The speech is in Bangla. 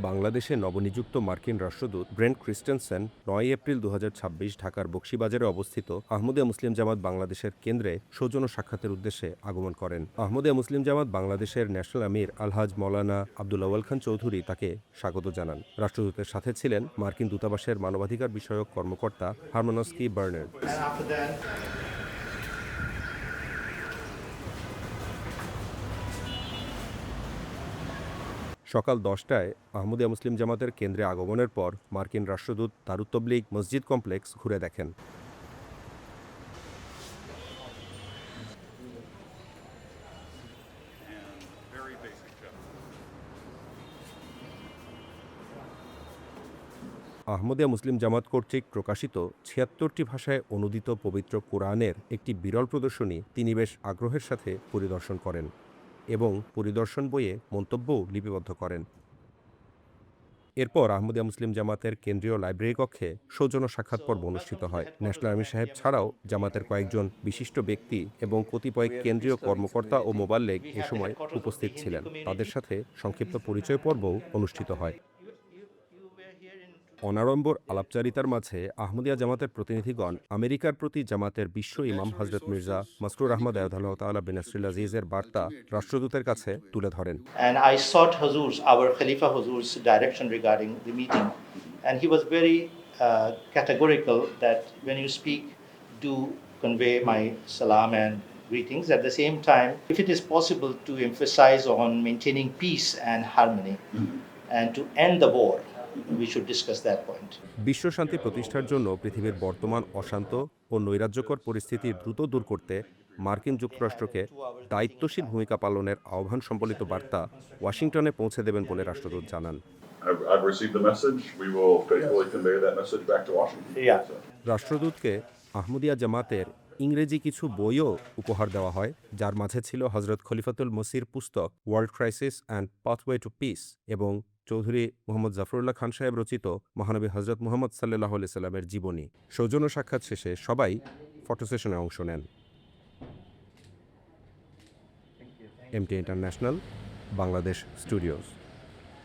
বাংলাদেশে নবনিযুক্ত মার্কিন রাষ্ট্রদূত ব্রেন্ট ক্রিস্টেনসেন ৯ এপ্রিল ২০২৬ ঢাকার বকশীবাজারে অবস্থিত আহমদিয়া মুসলিম জামাত বাংলাদেশের কেন্দ্রে সৌজন্য সাক্ষাতের উদ্দেশ্যে আগমন করেন। আহমদিয়া মুসলিম জামাত বাংলাদেশের ন্যাশনাল আমির আলহাজ মৌলানা আব্দুল আউয়াল খান চৌধুরী তাকে স্বাগত জানান। রাষ্ট্রদূতের সাথে ছিলেন মার্কিন দূতাবাসের মানবাধিকার বিষয়ক কর্মকর্তা হারমানস্কি বার্নার্ড। সকাল ১০টায় আহমদিয়া মুসলিম জামাতের কেন্দ্রে আগমনের পর মার্কিন রাষ্ট্রদূত দারুত তবলিগ মসজিদ কমপ্লেক্স ঘুরে দেখেন। আহমদিয়া মুসলিম জামাত কর্তৃক প্রকাশিত ৭৬টি ভাষায় অনুদিত পবিত্র কোরআনের একটি বিরল প্রদর্শনী তিনি বেশ আগ্রহের সাথে পরিদর্শন করেন এবং পরিদর্শন বইয়ে মন্তব্যও লিপিবদ্ধ করেন। এরপর আহমদিয়া মুসলিম জামাতের কেন্দ্রীয় লাইব্রেরি কক্ষে সৌজন্য সাক্ষাৎ পর্ব অনুষ্ঠিত হয়। ন্যাশনাল আর্মি সাহেব ছাড়াও জামাতের কয়েকজন বিশিষ্ট ব্যক্তি এবং কতিপয় কেন্দ্রীয় কর্মকর্তা ও মোবাল্লেগ এ সময় উপস্থিত ছিলেন। তাদের সাথে সংক্ষিপ্ত পরিচয় পর্বও অনুষ্ঠিত হয়। অনাড়ম্বর আলাপচারিতার মাঝে আহমদিয়া জামাতের প্রতিনিধিগণ আমেরিকার প্রতি জামাতের বিশ্ব ইমাম হজরত মির্জা মাসরুর আহমদ আয়াতুল্লাহ তাআলা বিন নাসরুল আজিজের বার্তা রাষ্ট্রদূতের কাছে তুলে ধরেন। And I sought Hazur's, our Khalifa Hazur's direction regarding the meeting, and he was very categorical that when you speak, do convey my salam and greetings. At the same time, if it is possible to emphasize on maintaining peace and harmony and to end the war, we should discuss that point. বিশ্ব শান্তি প্রতিষ্ঠার জন্য পৃথিবীর বর্তমান অশান্ত ও নৈরাজ্যকর পরিস্থিতি দ্রুত দূর করতে মার্কিন যুক্তরাষ্ট্রকে দায়িত্বশীল ভূমিকা পালনের আহ্বান সম্বলিত বার্তা ওয়াশিংটনে পৌঁছে দেবেন বলে রাষ্ট্রদূত জানান। I've received the message. We will faithfully convey that message back to Washington. Yeah. রাষ্ট্রদূতকে Ahmadiyya জামাতের ইংরেজি কিছু বইও উপহার দেওয়া হয়, যার মাঝে ছিল হজরত খলিফাতুল মসির পুস্তক world crisis and pathway to piece এবং চৌধুরী মোহাম্মদ জাফরুল্লাহ খান সাহেব রচিত মহানবী হজরত মুহাম্মদ সাল্লাল্লাহু আলাইহি সাল্লামের জীবনী। সৌজন্য সাক্ষাৎ শেষে সবাই ফটো সেশনে অংশ নেন। M T international, Bangladesh studios.